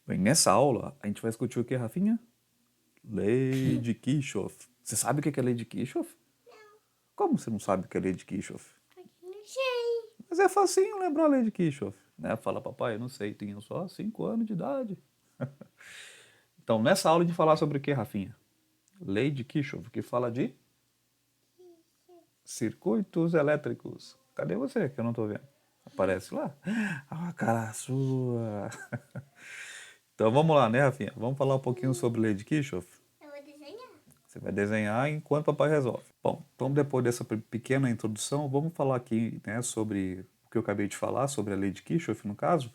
Bem, nessa aula a gente vai discutir o que, Rafinha? Lei de Kirchhoff. Você sabe o que é lei de Kirchhoff? Como você não sabe o que é lei de Kirchhoff? Não sei. Mas é facinho lembrar a lei de Kirchhoff, né? Fala, papai, eu não sei, tenho só 5 anos de idade. Então, nessa aula a gente vai falar sobre o que, Rafinha? Lei de Kirchhoff, que fala de circuitos elétricos. Cadê você que eu não tô vendo? Aparece lá. Ah, cara sua. Então vamos lá, né, Rafinha? Vamos falar um pouquinho sobre lei de Kirchhoff? Eu vou desenhar. Você vai desenhar enquanto o papai resolve. Bom, então depois dessa pequena introdução, vamos falar aqui, né, sobre o que eu acabei de falar, sobre a lei de Kirchhoff, no caso.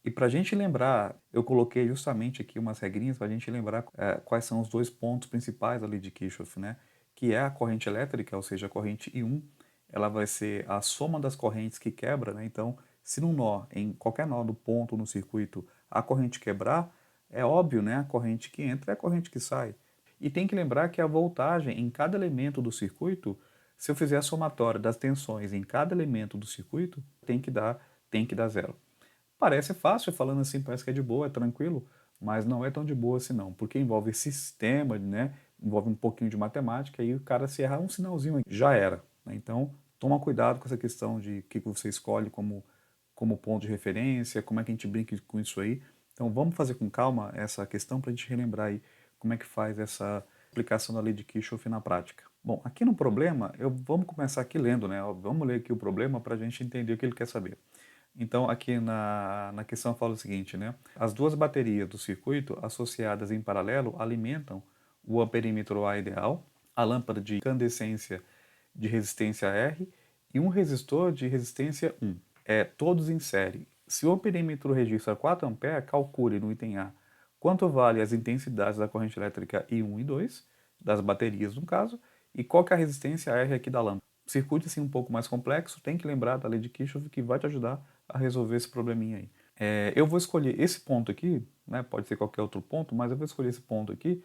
E para a gente lembrar, eu coloquei justamente aqui umas regrinhas para a gente lembrar quais são os dois pontos principais da lei de Kirchhoff, né? Que é a corrente elétrica, ou seja, a corrente I1, ela vai ser a soma das correntes que quebra, né? Então, se num nó, em qualquer nó do ponto no circuito, a corrente quebrar, é óbvio, né? A corrente que entra é a corrente que sai. E tem que lembrar que a voltagem em cada elemento do circuito, se eu fizer a somatória das tensões em cada elemento do circuito, tem que dar zero. Parece fácil, falando assim, parece que é de boa, é tranquilo, mas não é tão de boa assim não, porque envolve sistema, né? Envolve um pouquinho de matemática e o cara se errar um sinalzinho já era, né? Então, toma cuidado com essa questão de o que você escolhe como ponto de referência, como é que a gente brinca com isso aí. Então, vamos fazer com calma essa questão para a gente relembrar aí como é que faz essa aplicação da lei de Kirchhoff na prática. Bom, aqui no problema, vamos começar aqui lendo, né? Vamos ler aqui o problema para a gente entender o que ele quer saber. Então, aqui na questão fala o seguinte, né? As duas baterias do circuito associadas em paralelo alimentam o amperímetro A ideal, a lâmpada de incandescência de resistência R e um resistor de resistência 1. Todos em série. Se o amperímetro registra 4 A, calcule no item A quanto vale as intensidades da corrente elétrica I1 e 2, das baterias no caso, e qual que é a resistência R aqui da lâmpada. Circuito assim um pouco mais complexo, tem que lembrar da lei de Kirchhoff que vai te ajudar a resolver esse probleminha aí. Eu vou escolher esse ponto aqui, né, pode ser qualquer outro ponto, mas eu vou escolher esse ponto aqui,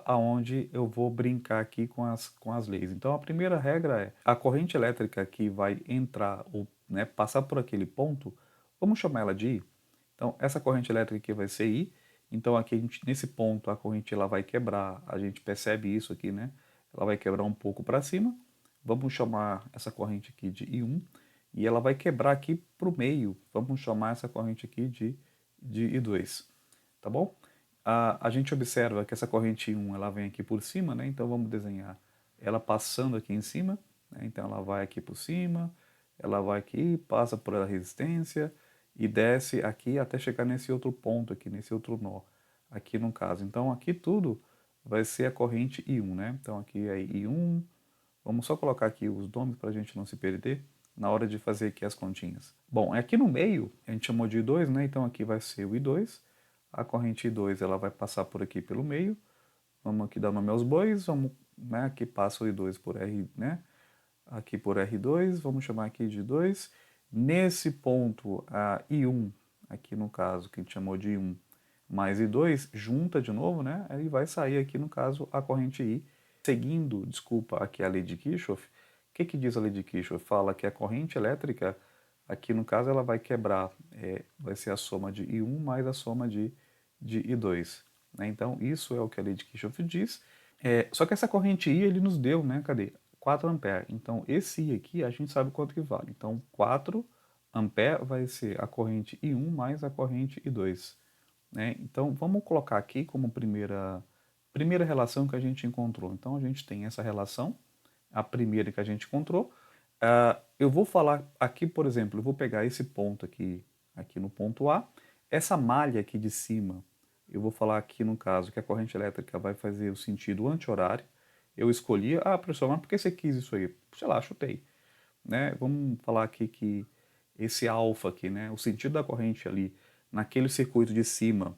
aonde eu vou brincar aqui com as leis. Então a primeira regra é a corrente elétrica que vai entrar ou, né, passar por aquele ponto, vamos chamar ela de I. Então essa corrente elétrica aqui vai ser I. Então aqui nesse ponto a corrente ela vai quebrar, a gente percebe isso aqui, né? Ela vai quebrar um pouco para cima. Vamos chamar essa corrente aqui de I1 e ela vai quebrar aqui para o meio. Vamos chamar essa corrente aqui de I2, tá bom? A gente observa que essa corrente I1 ela vem aqui por cima, né? Então vamos desenhar ela passando aqui em cima, né? Então ela vai aqui por cima, ela vai aqui, passa por a resistência e desce aqui até chegar nesse outro ponto aqui, nesse outro nó, aqui no caso. Então aqui tudo vai ser a corrente I1, né? Então aqui é I1, vamos só colocar aqui os nomes para a gente não se perder na hora de fazer aqui as continhas. Bom, aqui no meio a gente chamou de I2, né? Então aqui vai ser o I2. A corrente I2 ela vai passar por aqui pelo meio. Vamos aqui dar nome aos bois. Vamos, né? Aqui passa o I2 por R, né? Aqui por R2, vamos chamar aqui de 2. Nesse ponto, a I1, aqui no caso, que a gente chamou de I1, mais I2, junta de novo, né? Aí vai sair aqui, no caso, a corrente I. Seguindo, desculpa, aqui a lei de Kirchhoff. O que diz a lei de Kirchhoff? Fala que a corrente elétrica, aqui no caso, ela vai quebrar, vai ser a soma de I1 mais a soma de I2. Né? Então, isso é o que a lei de Kirchhoff diz. Só que essa corrente I, ele nos deu, né? Cadê? 4 ampere. Então, esse I aqui, a gente sabe quanto que vale. Então, 4 ampere vai ser a corrente I1 mais a corrente I2. Né? Então, vamos colocar aqui como primeira relação que a gente encontrou. Então, a gente tem essa relação, a primeira que a gente encontrou. Eu vou falar aqui, por exemplo, eu vou pegar esse ponto aqui no ponto A. Essa malha aqui de cima, eu vou falar aqui no caso que a corrente elétrica vai fazer o sentido anti-horário. Eu escolhi, professor, mas por que você quis isso aí? Sei lá, chutei. Né? Vamos falar aqui que esse alfa aqui, né, o sentido da corrente ali naquele circuito de cima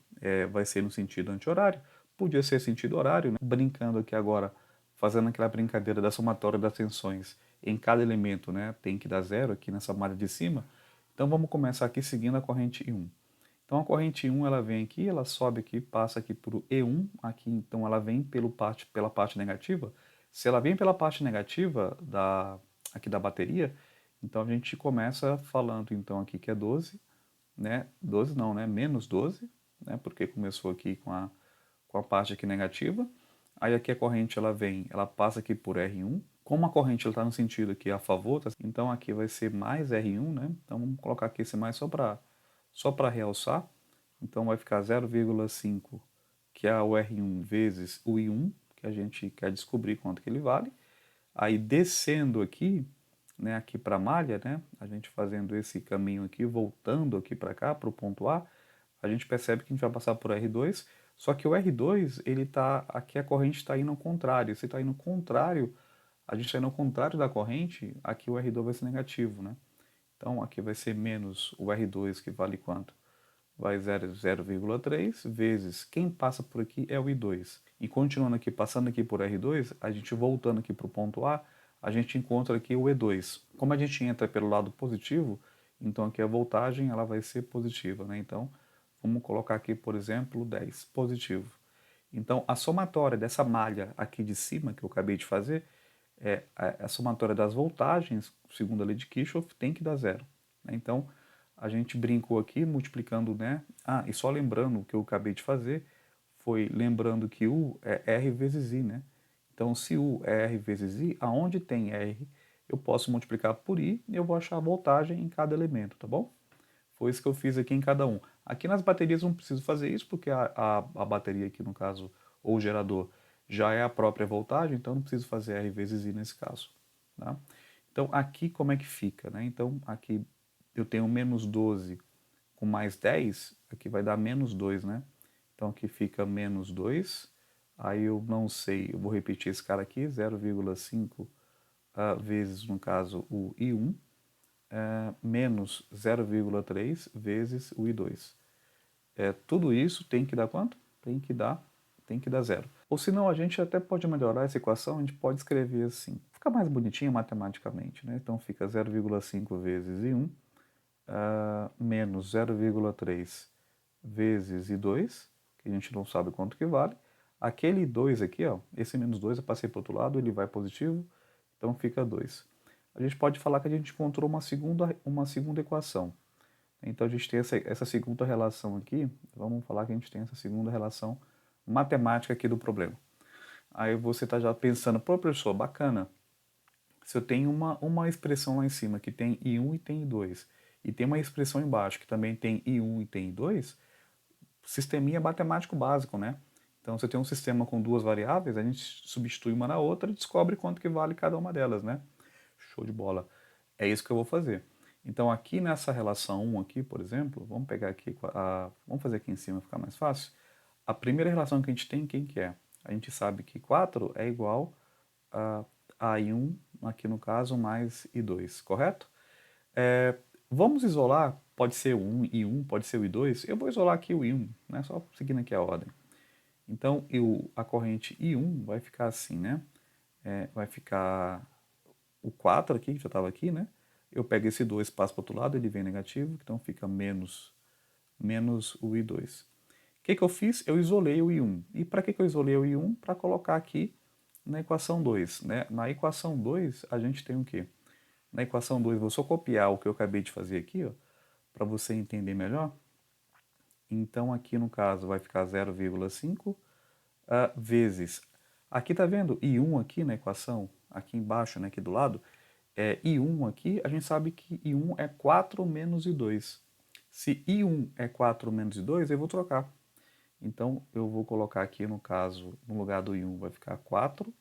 vai ser no sentido anti-horário, podia ser sentido horário, né? Brincando aqui agora, fazendo aquela brincadeira da somatória das tensões em cada elemento, né, tem que dar zero aqui nessa malha de cima. Então vamos começar aqui seguindo a corrente I1. Então a corrente I1 ela vem aqui, ela sobe aqui, passa aqui para o E1, aqui então ela vem pela parte negativa. Se ela vem pela parte negativa aqui da bateria, então a gente começa falando então aqui que é 12, né? 12 não, né? Menos 12, né? Porque começou aqui com a parte aqui negativa. Aí aqui a corrente ela vem, ela passa aqui por R1. Como a corrente está no sentido aqui a favor, então aqui vai ser mais R1, né? Então vamos colocar aqui esse mais só para realçar. Então vai ficar 0,5, que é o R1 vezes o I1, que a gente quer descobrir quanto que ele vale. Aí descendo aqui, né, aqui para a malha, né, a gente fazendo esse caminho aqui, voltando aqui para cá, para o ponto A, a gente percebe que a gente vai passar por R2, só que o R2, ele tá, aqui a corrente está indo ao contrário. Se está indo ao contrário, a gente está indo ao contrário da corrente, aqui o R2 vai ser negativo, né? Então aqui vai ser menos o R2, que vale quanto? Vai 0,3 vezes quem passa por aqui é o I2. E continuando aqui, passando aqui por R2, a gente voltando aqui para o ponto A, a gente encontra aqui o E2. Como a gente entra pelo lado positivo, então aqui a voltagem ela vai ser positiva, né? Então vamos colocar aqui, por exemplo, 10, positivo. Então a somatória dessa malha aqui de cima que eu acabei de fazer, a somatória das voltagens, segundo a lei de Kirchhoff, tem que dar zero, né? Então a gente brincou aqui multiplicando, né? Ah, e só lembrando o que eu acabei de fazer, foi lembrando que U é R vezes I, né? Então, se U é R vezes I, aonde tem R, eu posso multiplicar por I e eu vou achar a voltagem em cada elemento, tá bom? Foi isso que eu fiz aqui em cada um. Aqui nas baterias eu não preciso fazer isso, porque a bateria aqui, no caso, ou o gerador, já é a própria voltagem, então não preciso fazer R vezes I nesse caso, tá? Então, aqui como é que fica, né? Então, aqui eu tenho menos 12 com mais 10, aqui vai dar menos 2, né? Então aqui fica menos 2, aí eu não sei, eu vou repetir esse cara aqui, 0,5 vezes, no caso, o I1, menos 0,3 vezes o I2. Tudo isso tem que dar quanto? Tem que dar zero. Ou senão a gente até pode melhorar essa equação, a gente pode escrever assim. Fica mais bonitinho matematicamente, né? Então fica 0,5 vezes I1 menos 0,3 vezes I2, que a gente não sabe quanto que vale. Aquele 2 aqui, ó, esse menos 2 eu passei para o outro lado, ele vai positivo, então fica 2. A gente pode falar que a gente encontrou uma segunda equação. Então a gente tem essa segunda relação aqui, vamos falar que a gente tem essa segunda relação matemática aqui do problema. Aí você está já pensando, pô, professor, bacana, se eu tenho uma expressão lá em cima que tem I1 e tem I2, e tem uma expressão embaixo que também tem I1 e tem I2, sisteminha matemático básico, né? Então, se eu tenho um sistema com duas variáveis, a gente substitui uma na outra e descobre quanto que vale cada uma delas, né? Show de bola. É isso que eu vou fazer. Então, aqui nessa relação 1 aqui, por exemplo, vamos pegar aqui, vamos fazer aqui em cima, ficar mais fácil. A primeira relação que a gente tem, quem que é? A gente sabe que 4 é igual a I1, aqui no caso, mais I2, correto? Vamos isolar, pode ser o 1, I1, pode ser o I2. Eu vou isolar aqui o I1, né? Só seguindo aqui a ordem. Então, a corrente I1 vai ficar assim, né? Vai ficar o 4 aqui, que já estava aqui, né? Eu pego esse 2, passo para o outro lado, ele vem negativo, então fica menos o I2. O que eu fiz? Eu isolei o I1. E para que eu isolei o I1? Para colocar aqui na equação 2, né? Na equação 2, a gente tem o quê? Na equação 2, vou só copiar o que eu acabei de fazer aqui, ó, para você entender melhor. Então, aqui no caso vai ficar 0,5 vezes. Aqui tá vendo I1 aqui na equação, aqui embaixo, né, aqui do lado, I1 aqui, a gente sabe que I1 é 4 menos I2. Se I1 é 4 menos I2, eu vou trocar. Então, eu vou colocar aqui, no caso, no lugar do I1 vai ficar 4,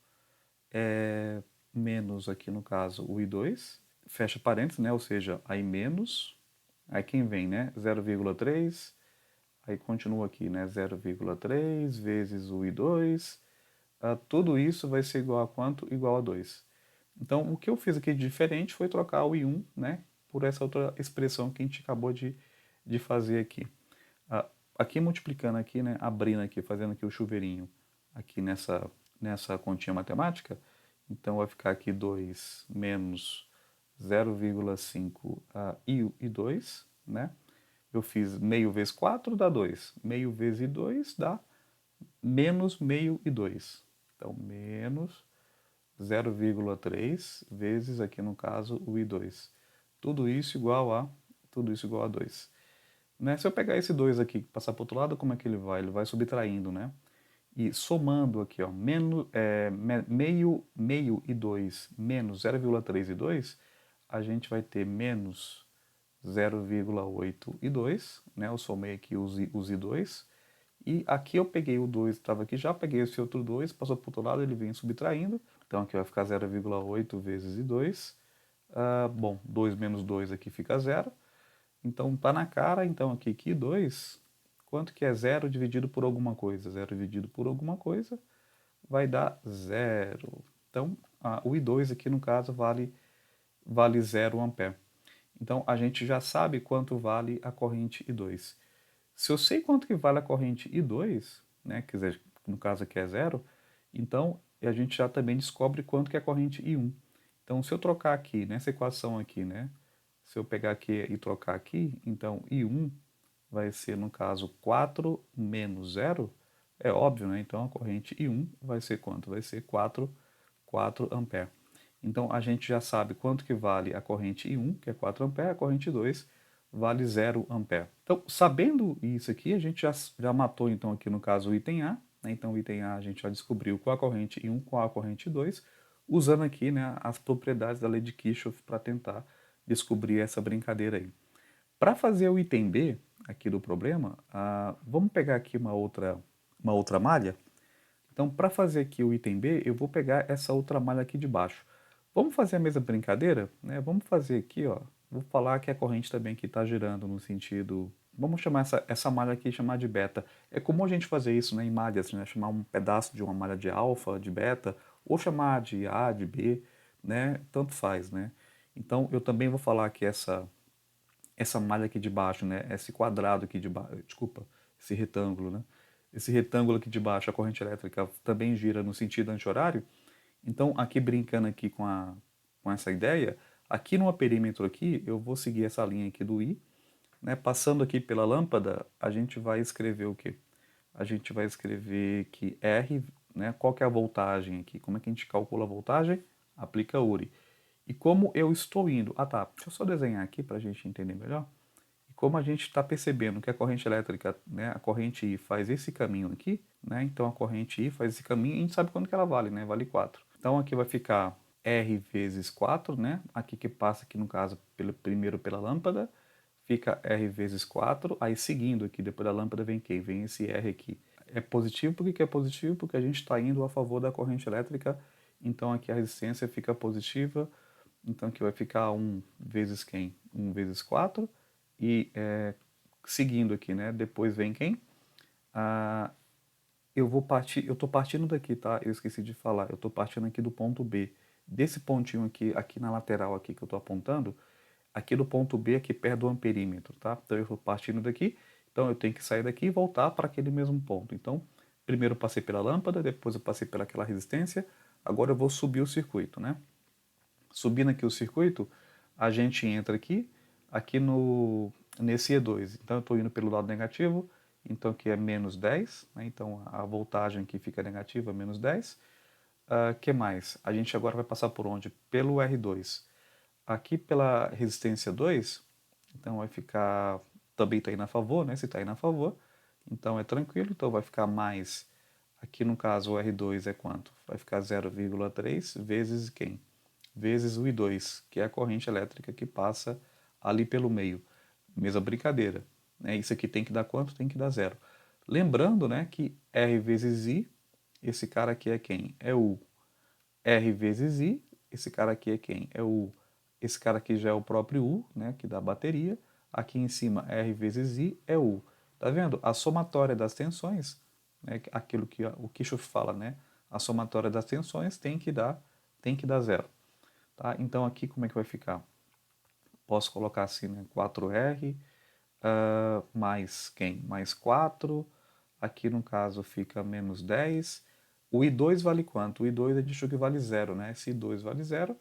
menos aqui, no caso, o I2, fecha parênteses, né, ou seja, aí menos, aí quem vem, né, 0,3, aí continua aqui, né, 0,3 vezes o I2, tudo isso vai ser igual a quanto? Igual a 2. Então, o que eu fiz aqui de diferente foi trocar o I1, né, por essa outra expressão que a gente acabou de fazer aqui. Aqui multiplicando aqui, né, abrindo aqui, fazendo aqui o chuveirinho aqui nessa continha matemática, então vai ficar aqui 2 menos 0,5 I2, né? Eu fiz meio vezes 4 dá 2. Meio vezes I2 dá menos meio I2. Então, menos 0,3 vezes, aqui no caso, o I2. Tudo isso igual a 2. né? Se eu pegar esse 2 aqui e passar para o outro lado, como é que ele vai? Ele vai subtraindo, né? E somando aqui, ó, meio e 2 menos 0,3 e 2, a gente vai ter menos 0,8 e 2, né? Eu somei aqui os i2. E aqui eu peguei o 2, estava aqui já, peguei esse outro 2, passou para o outro lado, ele vem subtraindo. Então aqui vai ficar 0,8 vezes i2. Bom, 2 menos 2 aqui fica 0. Então tá na cara, então aqui que i2, quanto que é 0 dividido por alguma coisa? 0 dividido por alguma coisa vai dar 0. Então o i2 aqui no caso vale 0 ampere. Então a gente já sabe quanto vale a corrente I2. Se eu sei quanto que vale a corrente I2, né, quer dizer, no caso aqui é 0, então a gente já também descobre quanto que é a corrente I1. Então se eu trocar aqui, nessa equação aqui, né, se eu pegar aqui e trocar aqui, então I1 vai ser, no caso, 4 menos 0, é óbvio, né? Então a corrente I1 vai ser quanto? Vai ser 4 ampere. Então a gente já sabe quanto que vale a corrente I1, que é 4 ampere, a corrente 2 vale 0 ampere. Então, sabendo isso aqui, a gente já matou então aqui no caso o item A, né? Então o item A a gente já descobriu qual a corrente I1, qual a corrente 2, usando aqui, né, as propriedades da lei de Kirchhoff para tentar descobrir essa brincadeira aí. Para fazer o item B aqui do problema, vamos pegar aqui uma outra malha. Então, para fazer aqui o item B, eu vou pegar essa outra malha aqui de baixo. Vamos fazer a mesma brincadeira? Né? Vamos fazer aqui, ó. Vou falar que a corrente também que está girando no sentido... Vamos chamar essa malha aqui, chamar de beta. É comum a gente fazer isso, né, em malhas, né? Chamar um pedaço de uma malha de alfa, de beta, ou chamar de A, de B, né? Tanto faz, né? Então, eu também vou falar que essa malha aqui de baixo, né? Esse quadrado aqui de baixo, desculpa, esse retângulo, né? Esse retângulo aqui de baixo, a corrente elétrica também gira no sentido anti-horário. Então, aqui brincando aqui com essa ideia, aqui no perímetro aqui, eu vou seguir essa linha aqui do I, né? Passando aqui pela lâmpada, a gente vai escrever o quê? A gente vai escrever que R, né? Qual que é a voltagem aqui? Como é que a gente calcula a voltagem? Aplica URI. E como eu estou indo... Ah, tá. Deixa eu só desenhar aqui para a gente entender melhor. E como a gente está percebendo que a corrente elétrica, né, a corrente I faz esse caminho aqui, né, então a corrente I faz esse caminho e a gente sabe quanto que ela vale, né, vale 4. Então aqui vai ficar R vezes 4, né, aqui que passa aqui no caso primeiro pela lâmpada, fica R vezes 4, aí seguindo aqui depois da lâmpada vem quem? Vem esse R aqui. É positivo, por que é positivo? Porque a gente está indo a favor da corrente elétrica, então aqui a resistência fica positiva, então aqui vai ficar 1 vezes quem? 1 vezes 4, e seguindo aqui, né? Depois vem quem? Ah, eu estou partindo daqui, tá? Eu esqueci de falar. Eu estou partindo aqui do ponto B. Desse pontinho aqui na lateral aqui que eu estou apontando, aqui do ponto B, aqui perto do amperímetro, tá? Então eu estou partindo daqui, então eu tenho que sair daqui e voltar para aquele mesmo ponto. Então, primeiro eu passei pela lâmpada, depois eu passei pelaquela resistência, agora eu vou subir o circuito, né? Subindo aqui o circuito, a gente entra aqui nesse E2. Então eu estou indo pelo lado negativo, então aqui é menos 10, né? Então a voltagem aqui fica negativa, menos 10. Que mais? A gente agora vai passar por onde? Pelo R2. Aqui pela resistência 2, então vai ficar, também está indo a favor, né? Se está indo a favor, então é tranquilo, então vai ficar mais, aqui no caso o R2 é quanto? Vai ficar 0,3 vezes quem? Vezes o I2, que é a corrente elétrica que passa ali pelo meio. Mesma brincadeira, né? Isso aqui tem que dar quanto? Tem que dar zero. Lembrando, né, que R vezes I, esse cara aqui é quem? É o R vezes I, esse cara aqui é quem? É o esse cara aqui já é o próprio U, né, que dá a bateria. Aqui em cima, R vezes I é U. Tá vendo? A somatória das tensões, né, aquilo que o Kirchhoff fala, né? A somatória das tensões tem que dar zero. Tá? Então aqui como é que vai ficar? Posso colocar assim, né? 4R mais quem? Mais 4. Aqui no caso fica menos 10. O I2 vale quanto? O I2 a gente achou que vale zero, né? Esse I2 vale zero.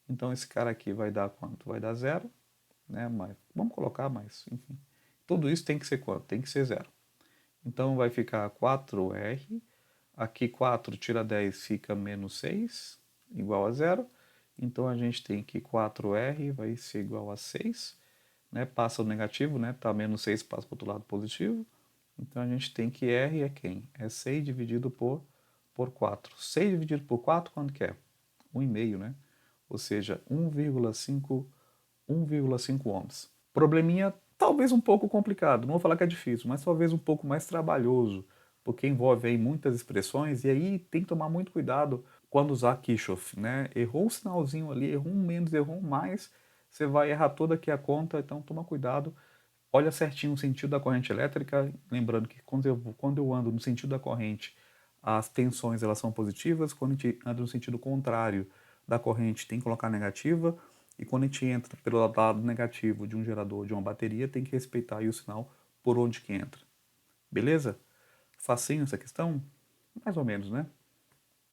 Então esse cara aqui vai dar quanto? Vai dar zero, né? Mas, vamos colocar mais, enfim. Tudo isso tem que ser quanto? Tem que ser zero. Então vai ficar 4R. Aqui 4 tira 10 fica menos 6, igual a zero. Então a gente tem que 4R vai ser igual a 6. né, passa o negativo, né, tá menos 6 passa para o outro lado positivo. Então a gente tem que R é quem? É 6 dividido por 4. 6 dividido por 4, quanto que é? 1,5, né? Ou seja, 1,5 ohms. Probleminha talvez um pouco complicado, não vou falar que é difícil, mas talvez um pouco mais trabalhoso, porque envolve aí muitas expressões e aí tem que tomar muito cuidado quando usar Kirchhoff, né? Errou um sinalzinho ali, errou um menos, errou um mais, você vai errar toda aqui a conta, então toma cuidado. Olha certinho o sentido da corrente elétrica, lembrando que quando eu ando no sentido da corrente, as tensões elas são positivas, quando a gente anda no sentido contrário da corrente tem que colocar negativa, e quando a gente entra pelo lado negativo de um gerador, de uma bateria, tem que respeitar aí o sinal por onde que entra. Beleza? Facinho essa questão? Mais ou menos, né?